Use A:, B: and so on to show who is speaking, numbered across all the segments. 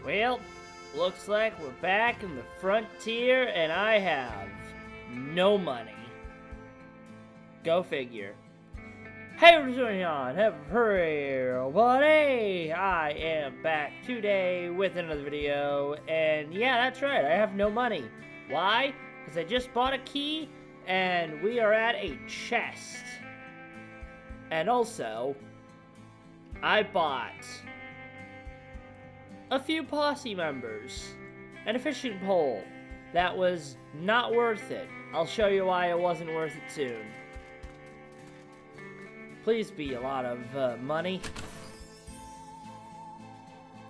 A: Well, looks like we're back in the frontier and I have no money. Go figure. Hey, what's going on? Everybody! I am back today with another video, and yeah, that's right, I have no money. Why? Because I just bought a key, and we are at a chest. And also, I bought a few posse members and a fishing pole. That was not worth it. I'll show you why it wasn't worth it soon. Please be a lot of money.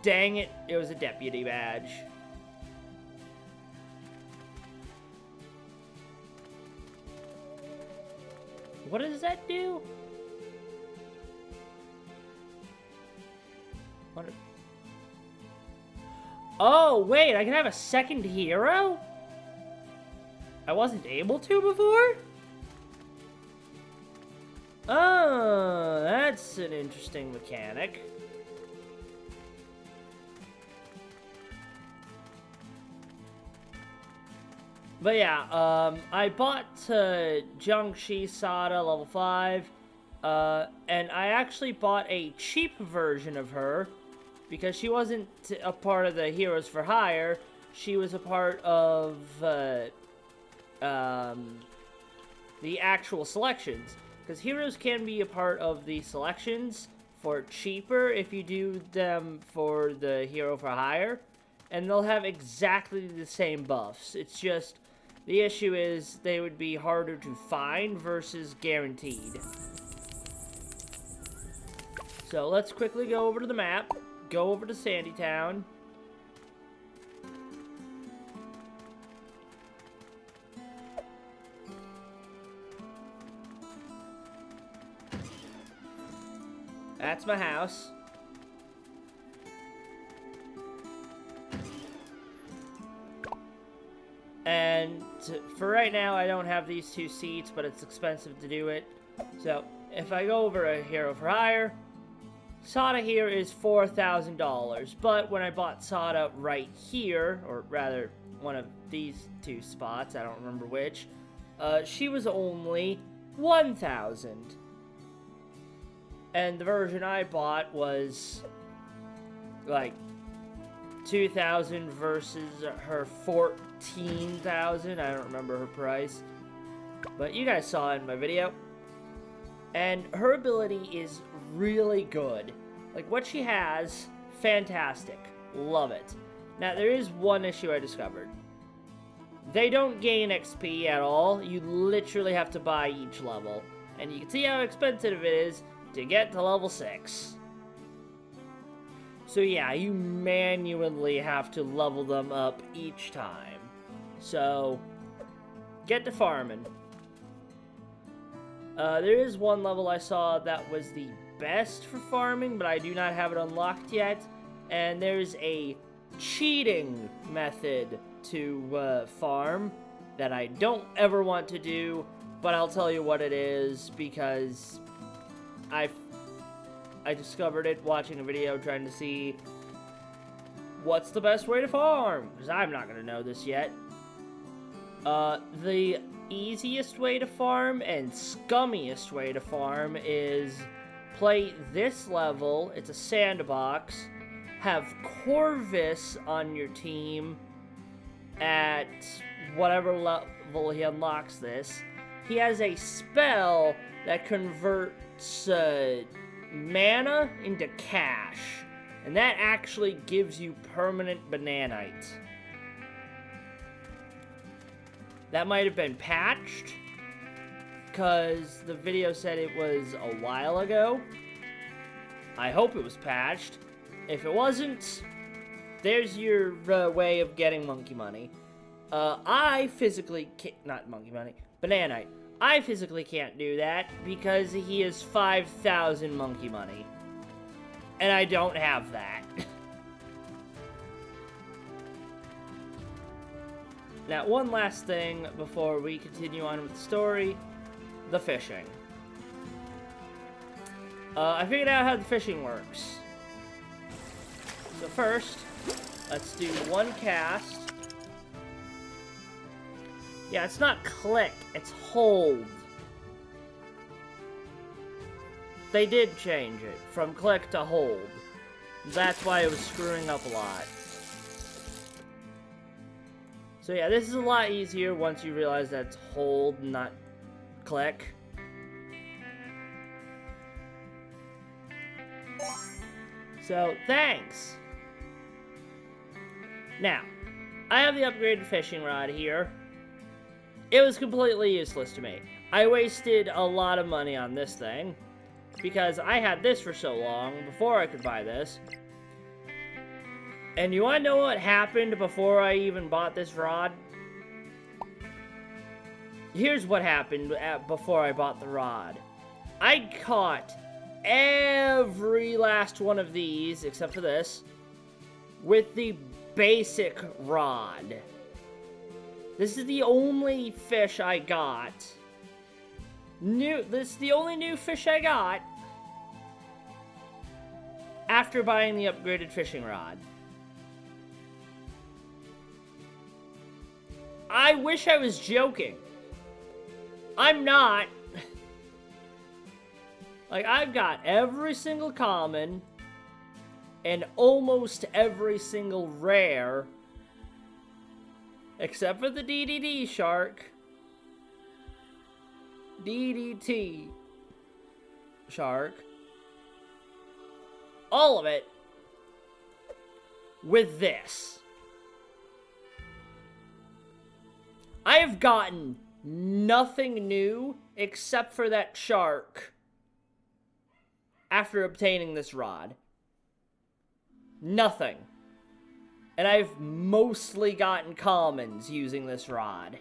A: Dang it, it was a deputy badge. What does that do? What? Oh, wait, I can have a second hero? I wasn't able to before? Oh, that's an interesting mechanic. But yeah, I bought Jiangxi Sada level 5, and I actually bought a cheap version of her, because she wasn't a part of the Heroes for Hire, she was a part of the actual selections. Because heroes can be a part of the selections for cheaper if you do them for the Hero for Hire, and they'll have exactly the same buffs. It's just, the issue is they would be harder to find versus guaranteed. So let's quickly go over to the map, go over to Sandytown. That's my house. And for right now, I don't have these two seats, but it's expensive to do it. So, if I go over a Hero for Hire, Sada here is $4,000. But when I bought Sada right here, or rather, one of these two spots, I don't remember which, she was only $1,000. And the version I bought was like 2,000 versus her 14,000. I don't remember her price, but you guys saw it in my video. And her ability is really good. Like, what she has, fantastic. Love it. Now, there is one issue I discovered. They don't gain XP at all. You literally have to buy each level. And you can see how expensive it is to get to level 6. So yeah, you manually have to level them up each time. So, get to farming. There is one level I saw that was the best for farming, but I do not have it unlocked yet. And there's a cheating method to farm that I don't ever want to do, but I'll tell you what it is because I discovered it watching a video trying to see what's the best way to farm, because I'm not going to know this yet. The easiest way to farm and scummiest way to farm is play this level, it's a sandbox, have Corvus on your team at whatever level he unlocks this. He has a spell that converts mana into cash, and that actually gives you permanent bananite. That might have been patched, because the video said it was a while ago. I hope it was patched. If it wasn't, there's your way of getting monkey money. I physically can't, not monkey money, bananite. I physically can't do that because he is 5,000 monkey money. And I don't have that. Now, one last thing before we continue on with the story. The fishing. I figured out how the fishing works. So But first, let's do one cast. Yeah, it's not click, it's hold. They did change it from click to hold. That's why it was screwing up a lot. So yeah, this is a lot easier once you realize that's hold, not click. So, thanks! Now, I have the upgraded fishing rod here. It was completely useless to me. I wasted a lot of money on this thing, because I had this for so long before I could buy this. And you want to know what happened before I even bought this rod? Here's what happened before I bought the rod. I caught every last one of these, except for this, with the basic rod. This is the only fish I got. This is the only new fish I got after buying the upgraded fishing rod. I wish I was joking. I'm not. Like, I've got every single common and almost every single rare, except for the DDD shark. DDT shark. All of it with this. I have gotten nothing new except for that shark after obtaining this rod. Nothing. And I've mostly gotten commons using this rod.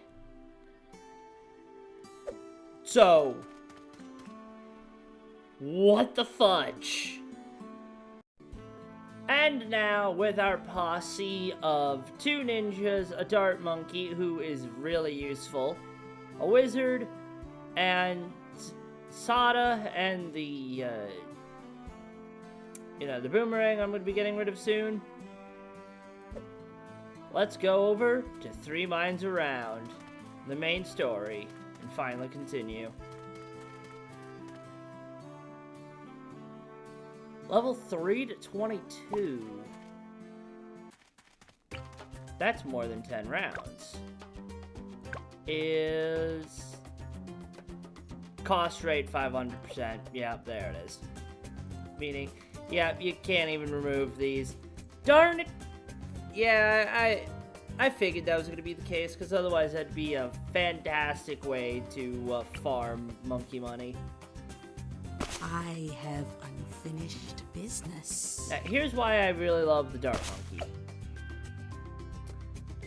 A: So, what the fudge? And now, with our posse of 2 ninjas, a dart monkey, who is really useful, a wizard, and Sada, and the boomerang I'm going to be getting rid of soon. Let's go over to 3 Mines Around, the main story, and finally continue. Level 3 to 22. That's more than 10 rounds. Is cost rate 500%. Yeah, there it is. Meaning, yeah, you can't even remove these. Darn it! Yeah, I figured that was going to be the case, because otherwise that'd be a fantastic way to farm monkey money.
B: I have unfinished business.
A: Now, here's why I really love the Dart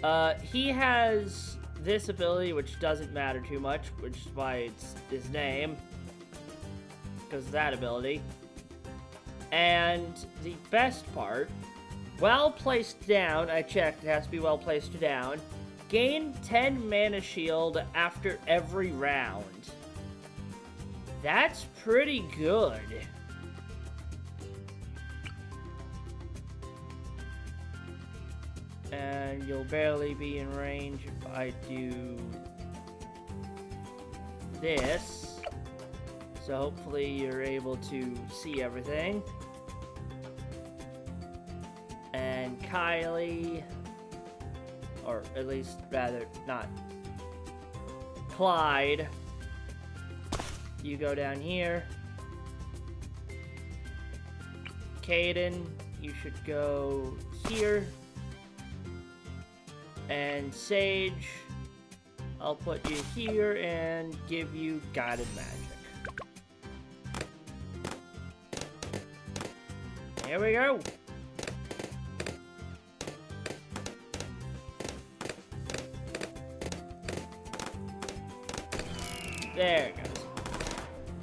A: Monkey. He has this ability, which doesn't matter too much, which is why it's his name, because of that ability. And the best part, well placed down, I checked, it has to be well placed down, gain 10 mana shield after every round. That's pretty good. And you'll barely be in range if I do this. So hopefully you're able to see everything. And Kylie, or at least rather not, Clyde, you go down here. Caden, you should go here. And Sage, I'll put you here and give you guided magic. Here we go. There it goes.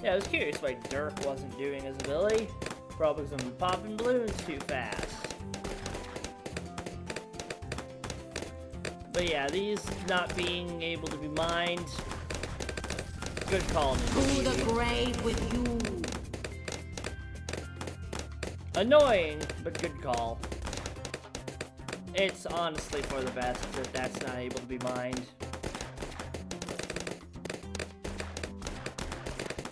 A: Yeah, I was curious why Dirk wasn't doing his ability. Probably because I'm popping balloons too fast. But yeah, these not being able to be mined, good call.
B: To the grave with you.
A: Annoying, but good call. it's honestly for the best that that's not able to be mined.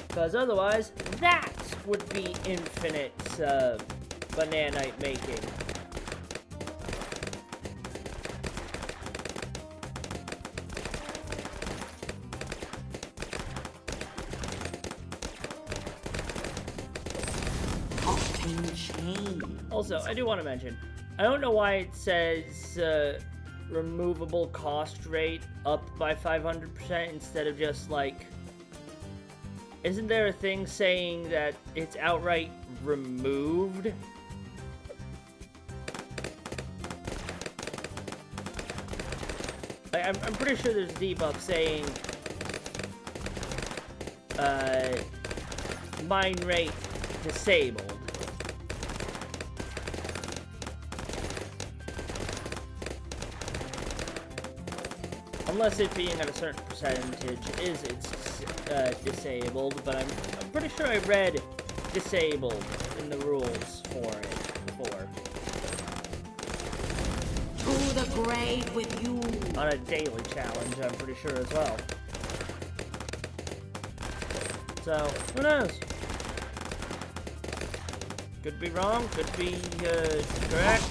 A: Because otherwise, that would be infinite bananite making. Also, I do want to mention, I don't know why it says removable cost rate up by 500% instead of just like... Isn't there a thing saying that it's outright removed? I'm pretty sure there's a debuff saying mine rate disabled. Unless it being at a certain percentage it's disabled, but I'm pretty sure I read disabled in the rules for it before.
B: To the grave with you.
A: On a daily challenge, I'm pretty sure as well. So, who knows? Could be wrong, could be correct.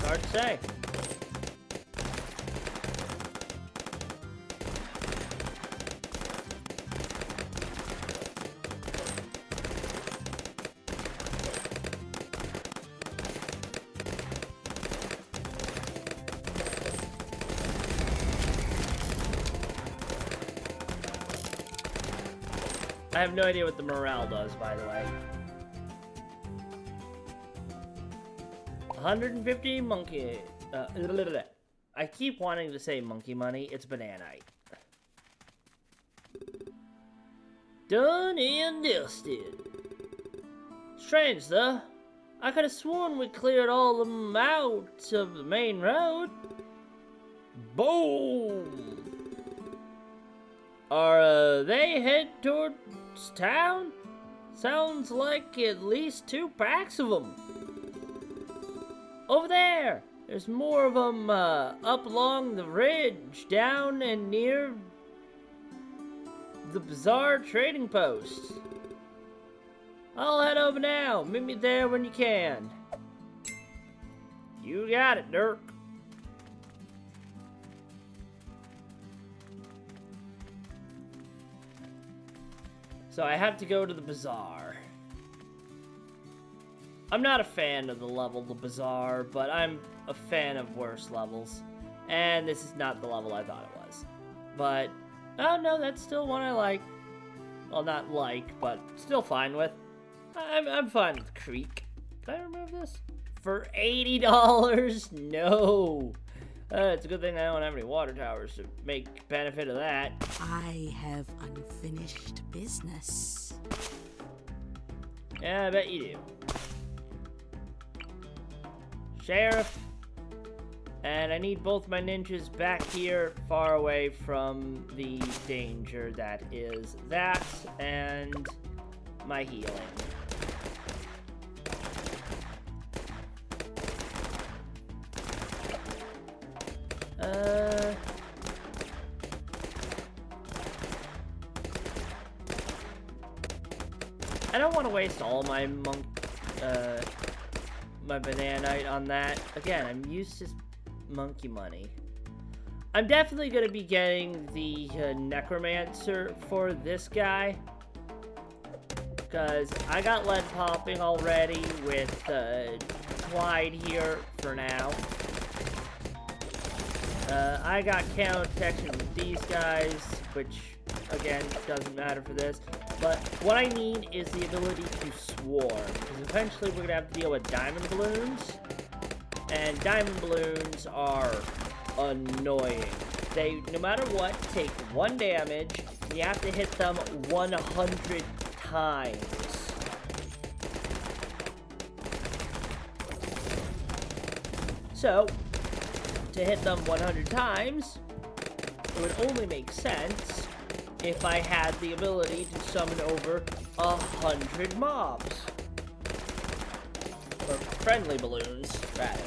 A: Hard to say. I have no idea what the morale does, by the way. 150 monkey... I keep wanting to say monkey money. It's bananite. Done and dusted. Strange, though. I could have sworn we cleared all of them out of the main road. Boom! Are they head towards town? Sounds like at least 2 packs of them. Over there! There's more of them up along the ridge, down and near the Bazaar trading post. I'll head over now. Meet me there when you can. You got it, Dirk. So I have to go to the Bazaar. I'm not a fan of the level, the Bazaar, but I'm a fan of worse levels. And this is not the level I thought it was. But, oh no, that's still one I like. Well, not like, but still fine with. I'm fine with Creek. Can I remove this? For $80? No. It's a good thing I don't have any water towers to make benefit of that.
B: I have unfinished business.
A: Yeah, I bet you do. Sheriff. And I need both my ninjas back here, far away from the danger that is that, and my healing. I don't want to waste all my my bananite on that. Again, I'm used to monkey money. I'm definitely going to be getting the necromancer for this guy, because I got lead popping already with Clyde here for now. I got counter protection with these guys, which again doesn't matter for this. But what I need is the ability to swarm, because eventually we're going to have to deal with diamond balloons. And diamond balloons are annoying. They, no matter what, take 1 damage, and you have to hit them 100 times. So, to hit them 100 times, it would only make sense if I had the ability to summon over 100 mobs. Or friendly balloons, rather.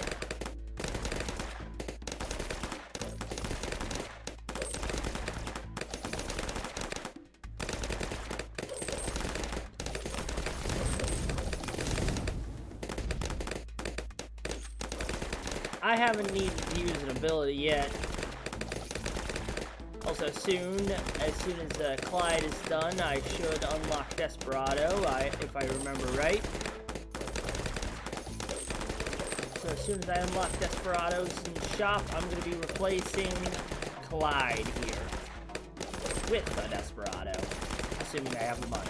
A: I haven't needed to use an ability yet. Also, as soon as Clyde is done, I should unlock Desperado, if I remember right. So as soon as I unlock Desperados in the shop, I'm going to be replacing Clyde here with a Desperado, assuming I have the money.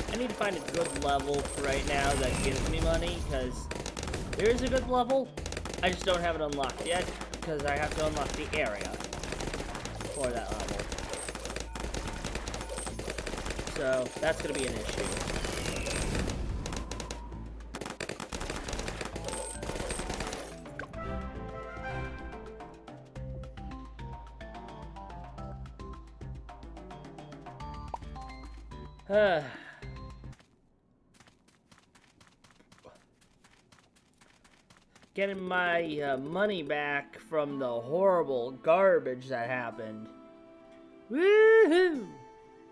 A: I need to find a good level for right now that gives me money, because there is a good level. I just don't have it unlocked yet, because I have to unlock the area for that level. So that's going to be an issue. Getting my money back from the horrible garbage that happened. Woohoo!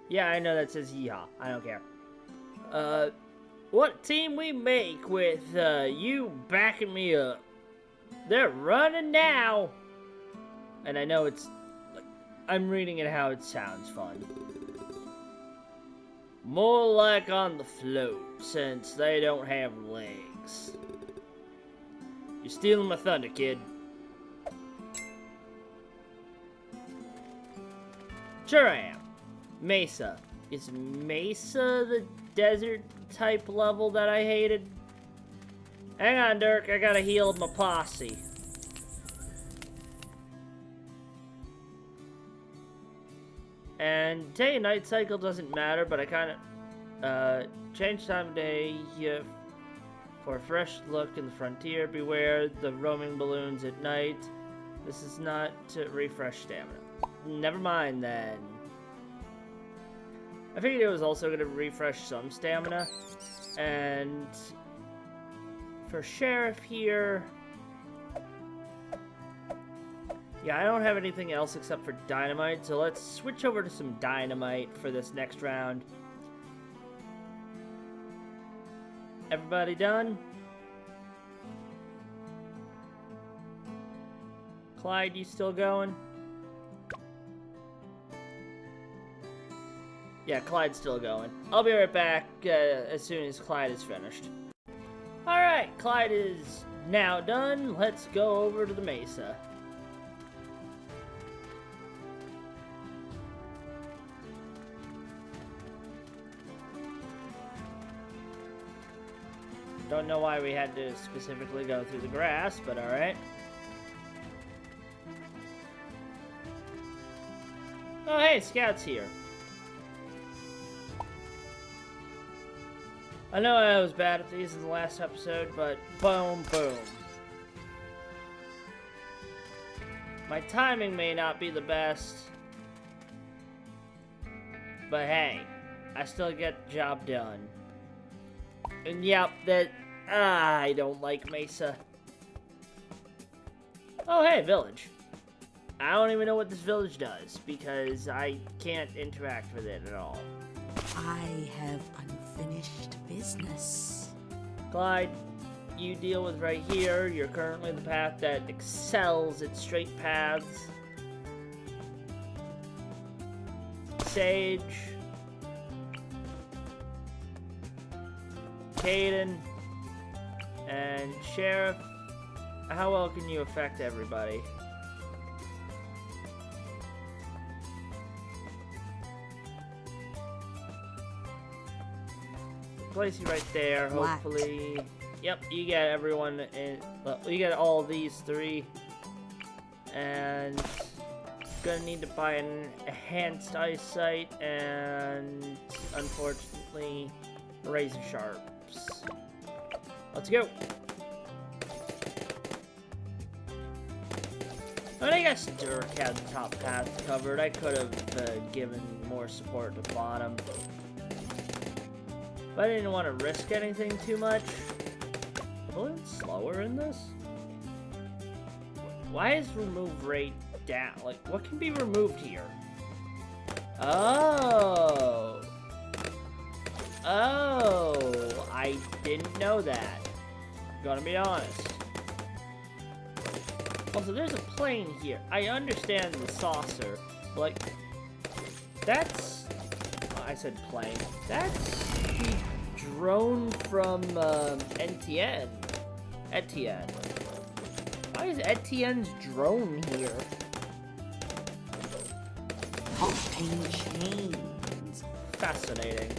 A: Yeah, I know that says yeehaw. I don't care. What team we make with you backing me up? They're running now! And I know it's... I'm reading it how it sounds fun. More like on the float, since they don't have legs. You're stealing my thunder, kid. Sure I am. Mesa. Is Mesa the desert type level that I hated? Hang on, Dirk. I gotta heal my posse. And day and night cycle doesn't matter, but I kind of change time of day for a fresh look in the frontier. Beware the roaming balloons at night. This is not to refresh stamina. Never mind then. I figured it was also going to refresh some stamina. And for Sheriff here, yeah, I don't have anything else except for dynamite, so let's switch over to some dynamite for this next round. Everybody done? Clyde, you still going? Yeah, Clyde's still going. I'll be right back as soon as Clyde is finished. Alright, Clyde is now done. Let's go over to the Mesa. Don't know why we had to specifically go through the grass, but alright. Oh hey, Scout's here. I know I was bad at these in the last episode, but boom, boom. My timing may not be the best, but hey, I still get the job done. And yep, I don't like Mesa. Oh hey, village. I don't even know what this village does, because I can't interact with it at all.
B: I have unfinished business.
A: Clyde, you deal with right here. You're currently the path that excels at straight paths. Sage. Caden. And Sheriff. How well can you affect everybody? Place you right there, hopefully. Yep, you get everyone in. Well, you get all these three. And gonna need to buy an enhanced eyesight and unfortunately razor sharps. Let's go. I guess Dirk had the top path covered. I could have given more support to the bottom. But I didn't want to risk anything too much. A little slower in this? Why is remove rate down? Like, what can be removed here? Oh. Oh, I didn't know that. Gonna be honest. Also, there's a plane here. I understand the saucer. Like, that's... I said plane. That's the drone from Etienne. Etienne. Why is Etienne's drone here?
B: Popping chains.
A: Fascinating.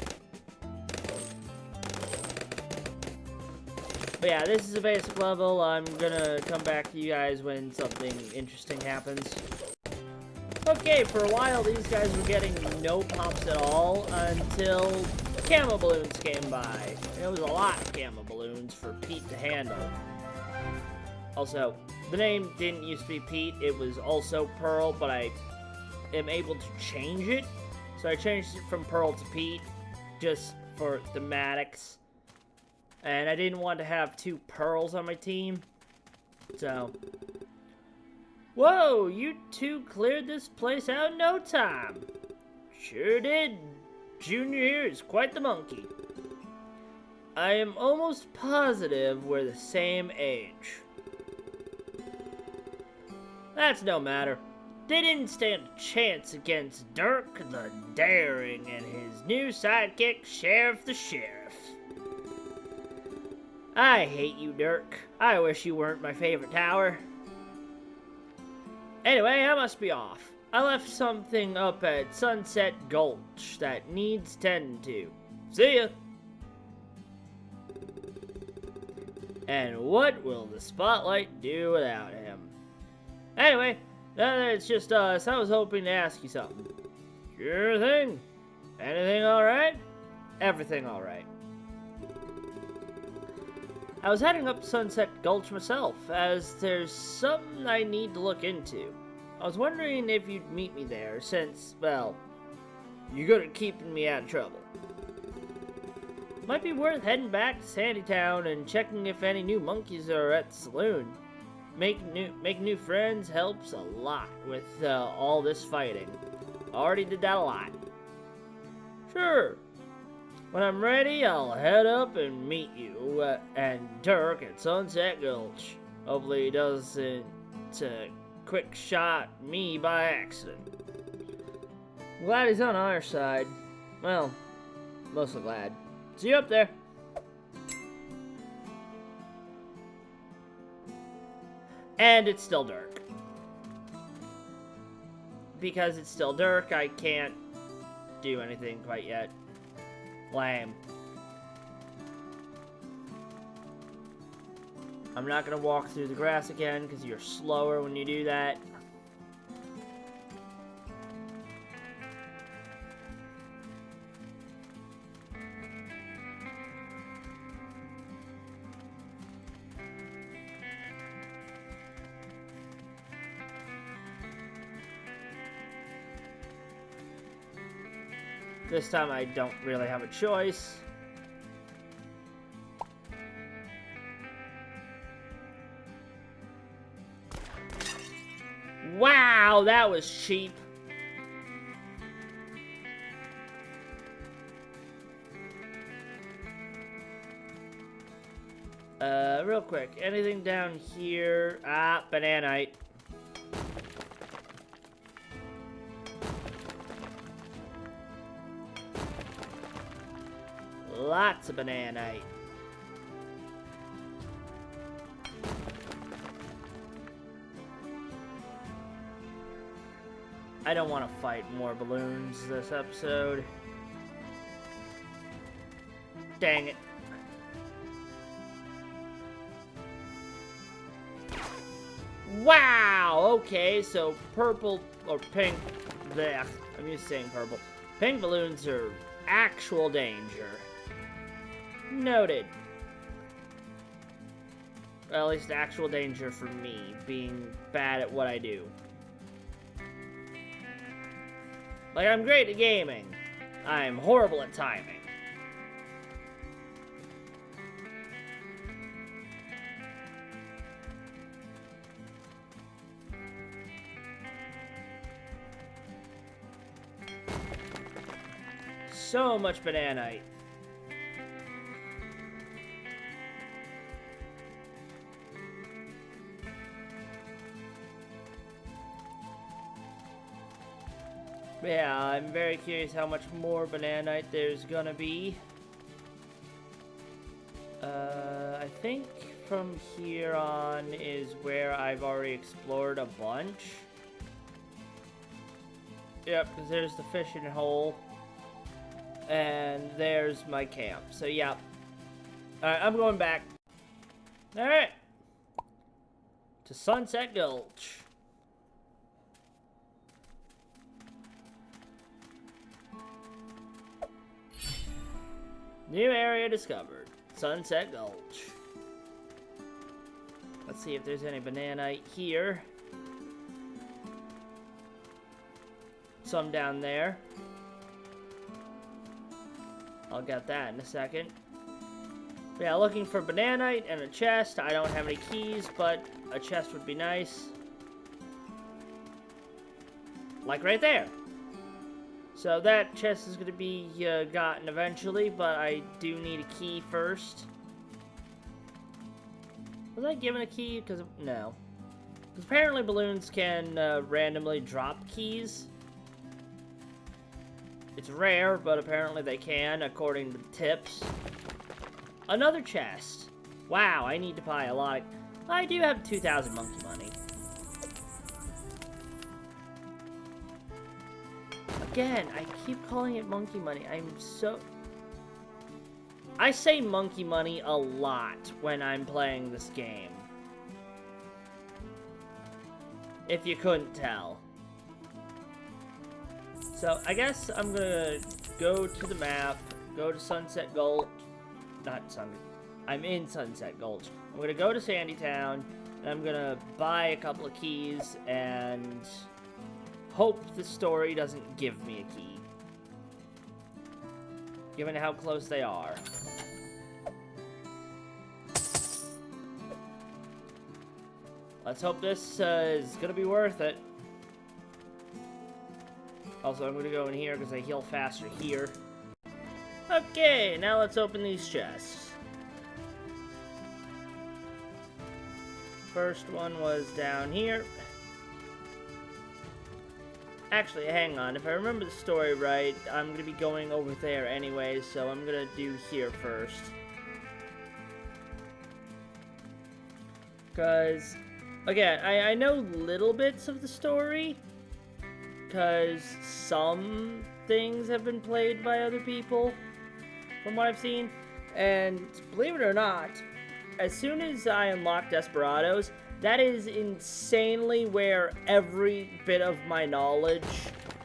A: But yeah, this is a basic level. I'm gonna come back to you guys when something interesting happens. Okay, for a while these guys were getting no pops at all until camo balloons came by. It was a lot of camo balloons for Pete to handle. Also, the name didn't used to be Pete, it was also Pearl, but I am able to change it. So I changed it from Pearl to Pete, just for thematics. And I didn't want to have two Pearls on my team, so... Whoa, you two cleared this place out in no time. Sure did. Junior here is quite the monkey. I am almost positive we're the same age. That's no matter. They didn't stand a chance against Dirk the Daring and his new sidekick, Sheriff the Sheriff. I hate you, Dirk. I wish you weren't my favorite tower. Anyway, I must be off. I left something up at Sunset Gulch that needs tending to. See ya! And what will the spotlight do without him? Anyway, now that it's just us, I was hoping to ask you something. Sure thing. Anything alright? Everything alright. I was heading up Sunset Gulch myself, as there's something I need to look into. I was wondering if you'd meet me there, since, well, you're good at keeping me out of trouble. Might be worth heading back to Sandytown and checking if any new monkeys are at the saloon. Making new friends helps a lot with all this fighting. Already did that a lot. Sure. When I'm ready, I'll head up and meet you and Dirk at Sunset Gulch. Hopefully he doesn't quick shot me by accident. Glad he's on our side. Well, mostly glad. See you up there. And it's still Dirk. Because it's still Dirk, I can't do anything quite yet. Lame. I'm not gonna walk through the grass again because you're slower when you do that. This time I don't really have a choice. Wow, that was cheap. Real quick, anything down here? Ah, bananite. Lots of bananite. I don't want to fight more balloons this episode. Dang it. Wow! Okay, so purple or pink. Blech, I'm used to saying purple. Pink balloons are actual danger. Noted. Well, at least actual danger for me, being bad at what I do. Like, I'm great at gaming. I'm horrible at timing. So much bananite. But yeah, I'm very curious how much more bananite there's gonna be. I think from here on is where I've already explored a bunch. Yep, because there's the fishing hole. And there's my camp. So, yeah. Alright, I'm going back. Alright. To Sunset Gulch. New area discovered. Sunset Gulch. Let's see if there's any bananite here. Some down there. I'll get that in a second. But yeah, looking for bananite and a chest. I don't have any keys, but a chest would be nice. Like right there. So that chest is going to be gotten eventually, but I do need a key first. Was I given a key? Because no. Because apparently balloons can randomly drop keys. It's rare, but apparently they can, according to the tips. Another chest. Wow, I need to buy a lot. I do have 2,000 monkey money. Again, I keep calling it monkey money. I say monkey money a lot when I'm playing this game. If you couldn't tell. So, I guess I'm gonna go to the map, go to Sunset Gulch. I'm in Sunset Gulch. I'm gonna go to Sandytown, and I'm gonna buy a couple of keys, and hope the story doesn't give me a key. Given how close they are. Let's hope this is gonna be worth it. Also, I'm gonna go in here because I heal faster here. Okay, now let's open these chests. First one was down here. Actually, hang on. If I remember the story right, I'm gonna be going over there anyway, so I'm gonna do here first. Because, again, I know little bits of the story, because some things have been played by other people, from what I've seen. And believe it or not, as soon as I unlock Desperados, that is insanely where every bit of my knowledge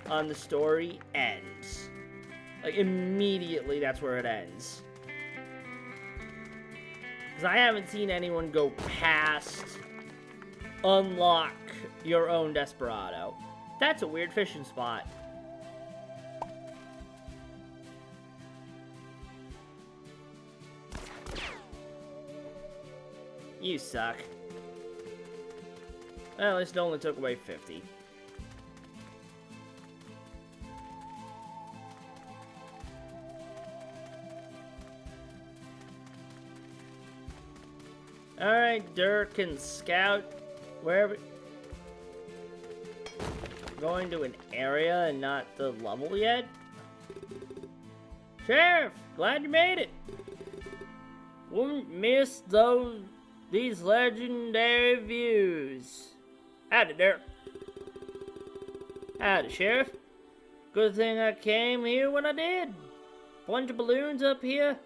A: on the story ends. Like, immediately that's where it ends. Because I haven't seen anyone go past unlock your own Desperado. That's a weird fishing spot. You suck. Well, at least it only took away 50. Alright, Dirk and Scout. Wherever. Going to an area and not the level yet? Sheriff, glad you made it. Wouldn't miss these legendary views. Howdy, Dirk. Howdy, Sheriff. Good thing I came here when I did. Bunch of balloons up here.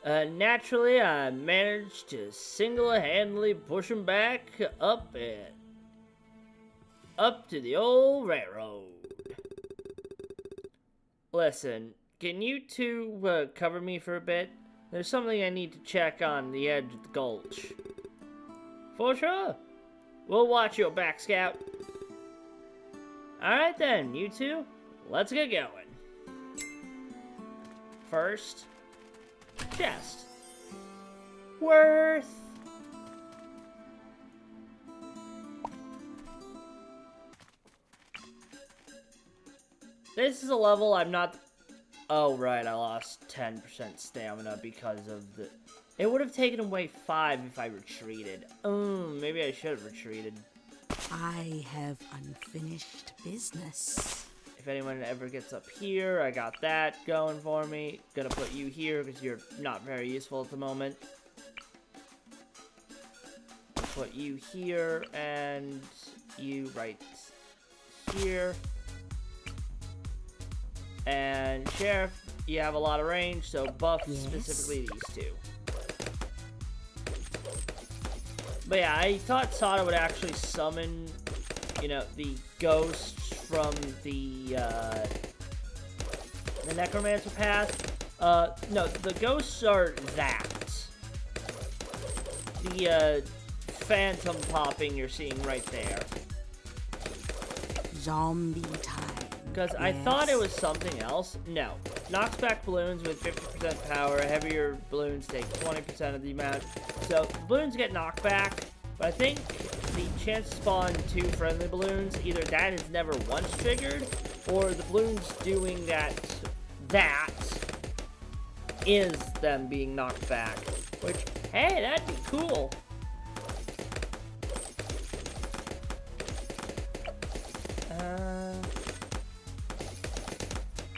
A: Naturally, I managed to single-handedly push them back up to the old railroad. Listen, can you two cover me for a bit? There's something I need to check on the edge of the gulch. For sure. We'll watch your back, Scout. Alright then, you two, let's get going. First, chest. Worth. This is a level I'm not... Oh, right, I lost 10% stamina because of the... It would have taken away 5 if I retreated. Maybe I should have retreated.
B: I have unfinished business.
A: If anyone ever gets up here, I got that going for me. Gonna put you here because you're not very useful at the moment. Put you here and you right here. And Sheriff, you have a lot of range, so buff specifically these two. But yeah, I thought Sada would actually summon, you know, the ghosts from the Necromancer path. No, the ghosts are that. The, phantom popping you're seeing right there.
B: Zombie time.
A: Because I thought it was something else. No. Knocks back balloons with 50% power. Heavier balloons take 20% of the amount. So, balloons get knocked back. But I think the chance to spawn 2 friendly balloons, either that is never once triggered, or the balloons doing that is them being knocked back. Which, hey, that'd be cool.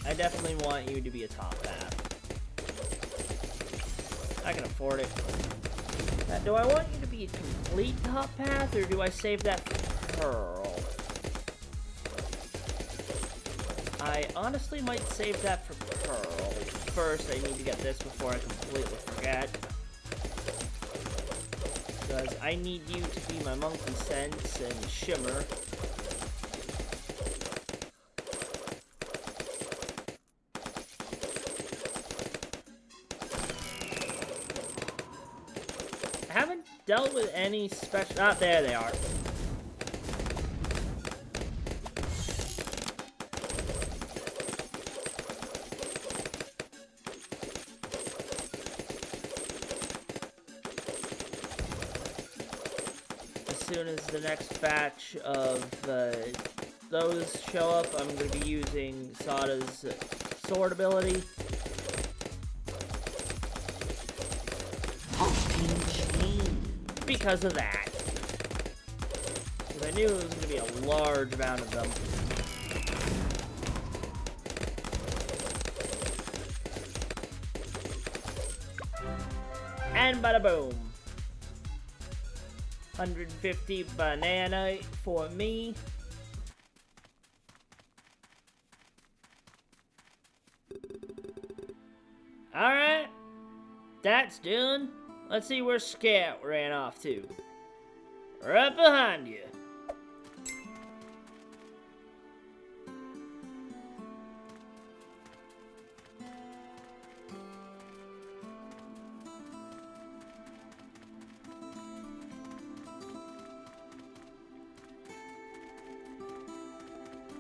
A: I definitely want you to be a top path. I can afford it. Now, do I want you to be a complete top path, or do I save that for Pearl? I honestly might save that for Pearl. First, I need to get this before I completely forget. Because I need you to be my Monkey Sense and Shimmer. I haven't dealt with any special... Ah, there they are. As soon as the next batch of those show up, I'm going to be using Sada's sword ability. Because of that. Because I knew it was going to be a large amount of them. And bada boom. 150 banana for me. Alright. That's done. Let's see where Scout ran off to. Right behind you.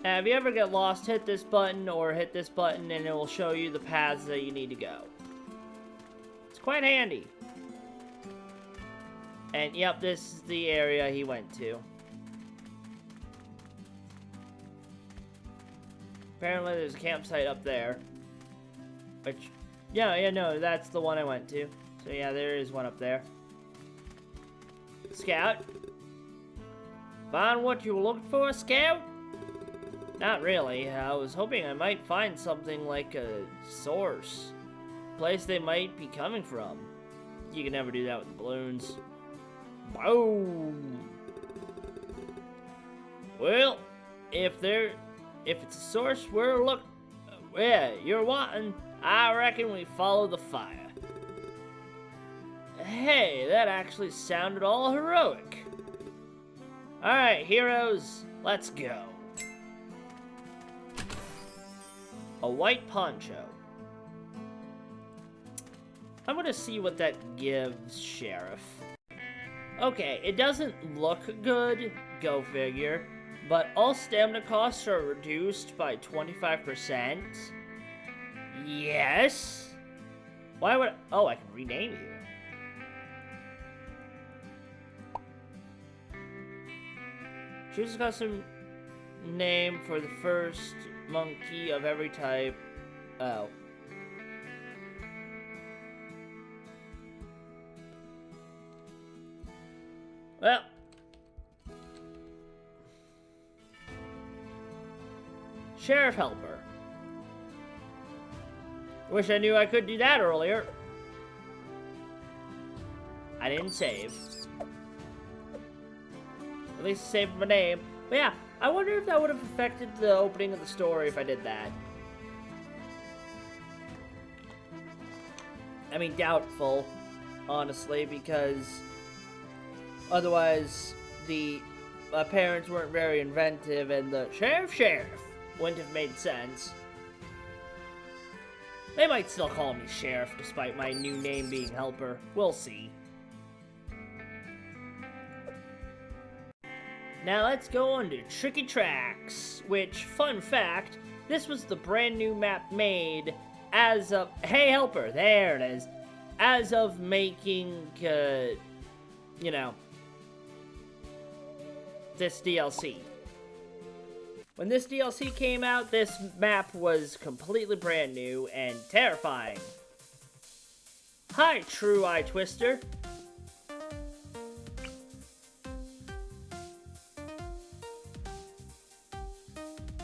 A: Now, if you ever get lost, hit this button or hit this button and it will show you the paths that you need to go. It's quite handy. And yep, this is the area he went to. Apparently there's a campsite up there. Which, yeah, no, that's the one I went to. So yeah, there is one up there. Scout? Find what you were looking for, Scout? Not really. I was hoping I might find something like a source. Place they might be coming from. You can never do that with the balloons. Boom! Well, if it's a source you're wanting, I reckon we follow the fire. Hey, that actually sounded all heroic. Alright, heroes, let's go. A white poncho. I'm gonna see what that gives, Sheriff. Okay, it doesn't look good, go figure, but all stamina costs are reduced by 25%. Yes? Why would oh, I can rename you. Choose a custom name for the first monkey of every type. Oh. Well. Sheriff Helper. Wish I knew I could do that earlier. I didn't save. At least I saved my name. But yeah, I wonder if that would have affected the opening of the story if I did that. I mean, doubtful, honestly, because otherwise the parents weren't very inventive and the sheriff wouldn't have made sense. They might still call me Sheriff despite my new name being Helper. We'll see. Now let's go on to Tricky Tracks, which, fun fact, this was the brand new map made as of... Hey Helper, there it is. As of making, you know, this DLC. When this DLC came out, this map was completely brand new and terrifying. Hi, True Eye Twister.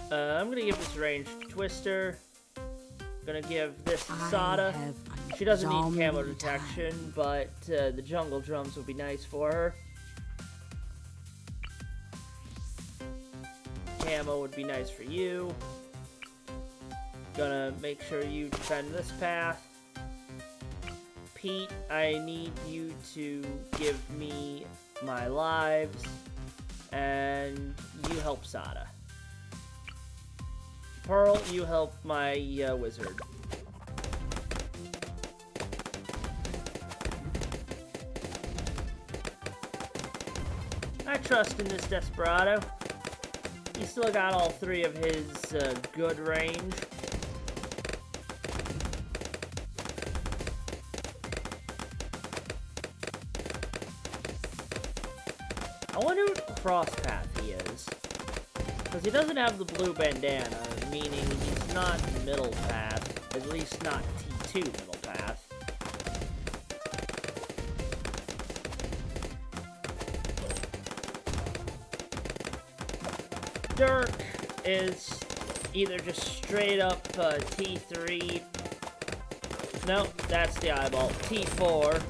A: I'm gonna give this range to Twister. Gonna give this to Sada. She doesn't need camo detection, but the jungle drums would be nice for her. Camo would be nice for you. Gonna make sure you defend this path. Pete, I need you to give me my lives, and you help Sada. Pearl, you help my wizard. I trust in this Desperado. He's still got all three of his good range. I wonder what cross path he is. Because he doesn't have the blue bandana, meaning he's not middle path. At least not T2 middle path. Dirk is either just straight up T3. No, that's the eyeball. T4.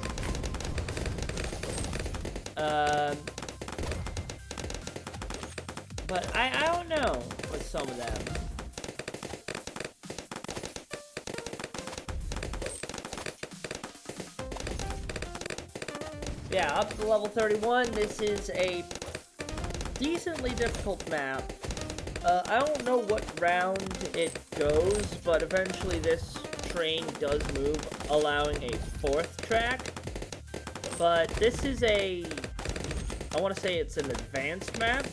A: But I don't know with some of them. Yeah, up to level 31, this is a decently difficult map. I don't know what round it goes, but eventually this train does move, allowing a fourth track. But this is I want to say it's an advanced map.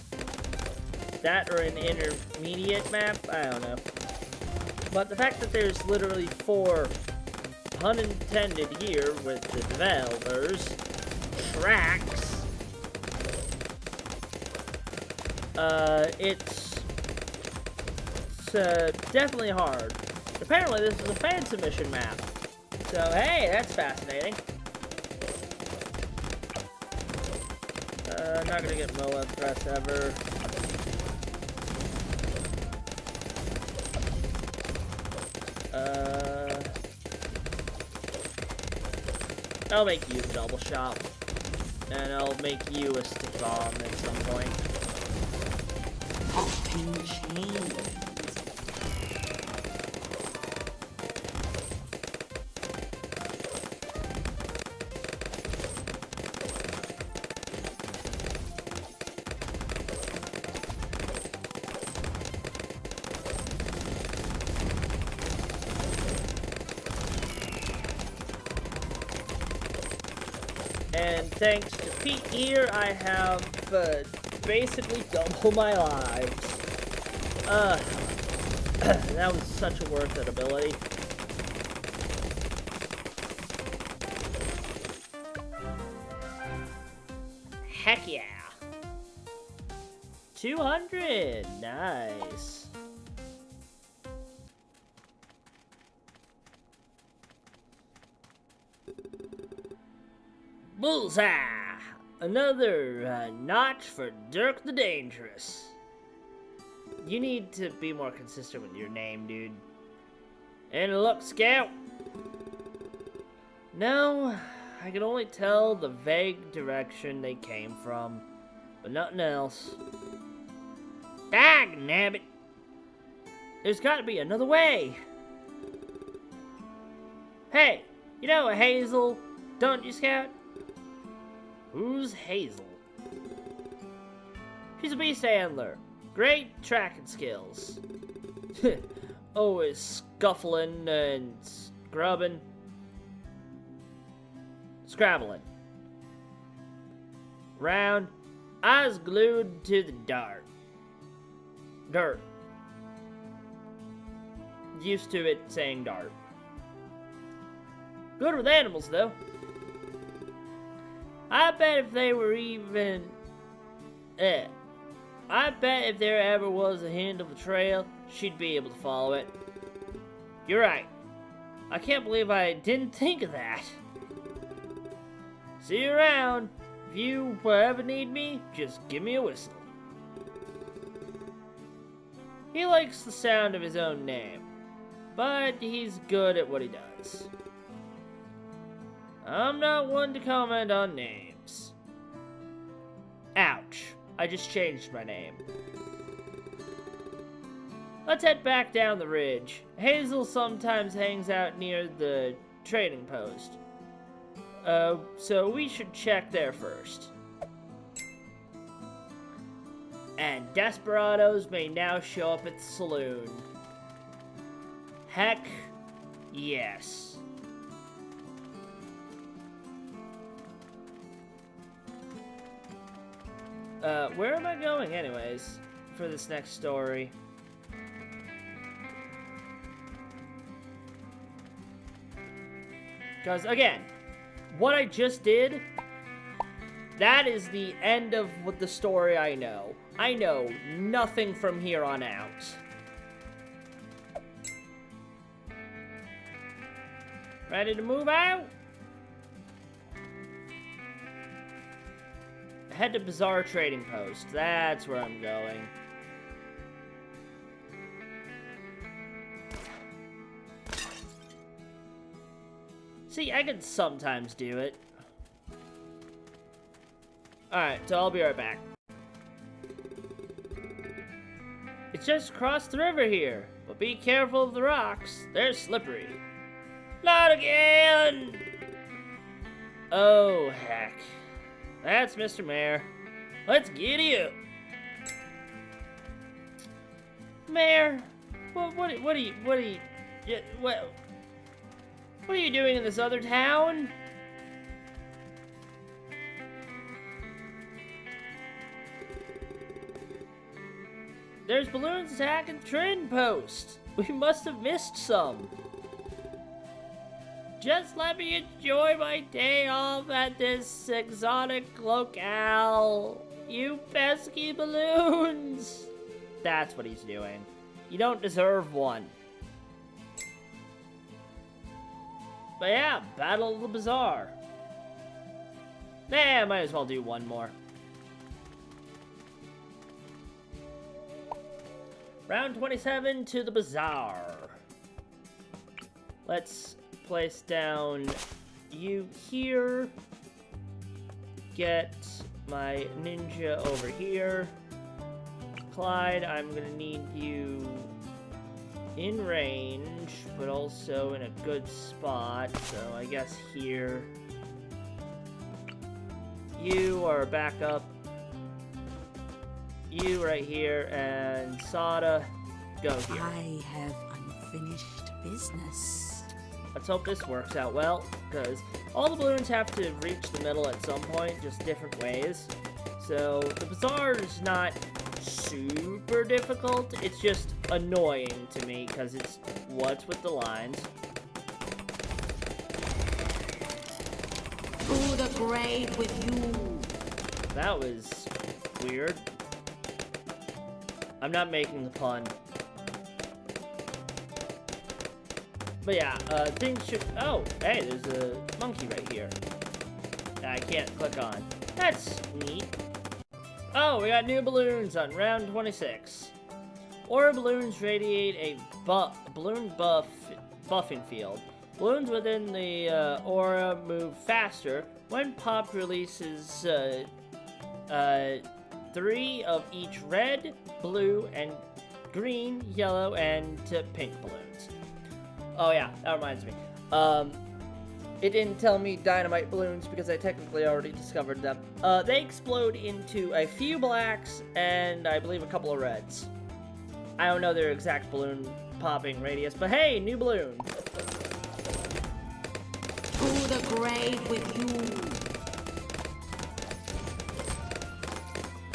A: That or an intermediate map, I don't know. But the fact that there's literally 4, pun intended here with the developers, tracks, it's definitely hard. Apparently this is a fan submission map. So hey, that's fascinating. Not gonna get Moab Press ever. I'll make you a double shot. And I'll make you a stick bomb at some point.
B: Popping chains.
A: And thanks to Pete here, I have basically double my lives. That was such a worth it ability. Heck yeah. 200, nice. Bullseye! Another notch for Dirk the Dangerous. You need to be more consistent with your name, dude. And look, Scout! No, I can only tell the vague direction they came from, but nothing else. Dag nabbit! There's gotta be another way! Hey, you know Hazel, don't you, Scout? Who's Hazel? She's a beast handler. Great tracking skills. Always scuffling and scrubbing. Scrabbling. Round. Eyes glued to the dart. Dirt. Used to it saying dart. Good with animals, though. I bet if they were even... I bet if there ever was a hint of a trail, she'd be able to follow it. You're right. I can't believe I didn't think of that. See you around. If you ever need me, just give me a whistle. He likes the sound of his own name, but he's good at what he does. I'm not one to comment on names. Ouch. I just changed my name. Let's head back down the ridge. Hazel sometimes hangs out near the trading post. So we should check there first. And desperados may now show up at the saloon. Heck, yes. Where am I going anyways for this next story? Because, again, what I just did, that is the end of what the story I know. I know nothing from here on out. Ready to move out? Head to Bazaar Trading Post. That's where I'm going. See, I can sometimes do it. Alright, so I'll be right back. It's just across the river here, but be careful of the rocks. They're slippery. Not again! Oh, heck. That's Mr. Mayor. Let's giddy up. Mayor, what are you doing in this other town? There's balloons attacking the trading post. We must have missed some. Just let me enjoy my day off at this exotic locale. You pesky balloons. That's what he's doing. You don't deserve one. But yeah, Battle of the Bazaar. Nah, might as well do one more. Round 27 to the Bazaar. Let's place down you here. Get my ninja over here. Clyde, I'm gonna need you in range, but also in a good spot, so I guess here. You are back up. You right here, and Sada, go here.
B: I have unfinished business.
A: Let's hope this works out well, because all the balloons have to reach the middle at some point, just different ways. So the bazaar is not super difficult, it's just annoying to me, because it's what's with the lines.
B: To the grave with you.
A: That was weird. I'm not making the pun. But yeah, things should... Oh, hey, there's a monkey right here that I can't click on. That's neat. Oh, we got new balloons on round 26. Aura balloons radiate a balloon buffing field. Balloons within the aura move faster. When popped, releases 3 of each red, blue, and green, yellow, and pink balloons. Oh yeah, that reminds me. It didn't tell me dynamite balloons because I technically already discovered them. They explode into a few blacks and I believe a couple of reds. I don't know their exact balloon popping radius, but hey, new balloon.
B: To the grave with you.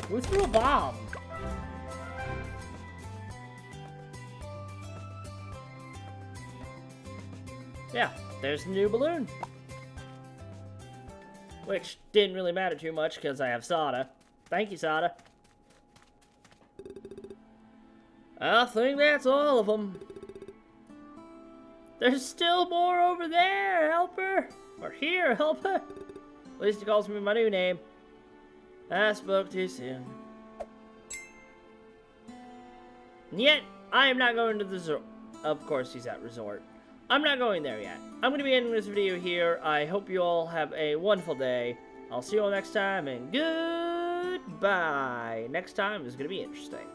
A: Who threw a bomb? Yeah, there's the new balloon. Which didn't really matter too much because I have Sada. Thank you, Sada. I think that's all of them. There's still more over there, helper. Or here, helper. At least he calls me my new name. I spoke too soon. And yet, I am not going to the resort. Of course, he's at resort. I'm not going there yet. I'm going to be ending this video here. I hope you all have a wonderful day. I'll see you all next time, and goodbye. Next time is going to be interesting.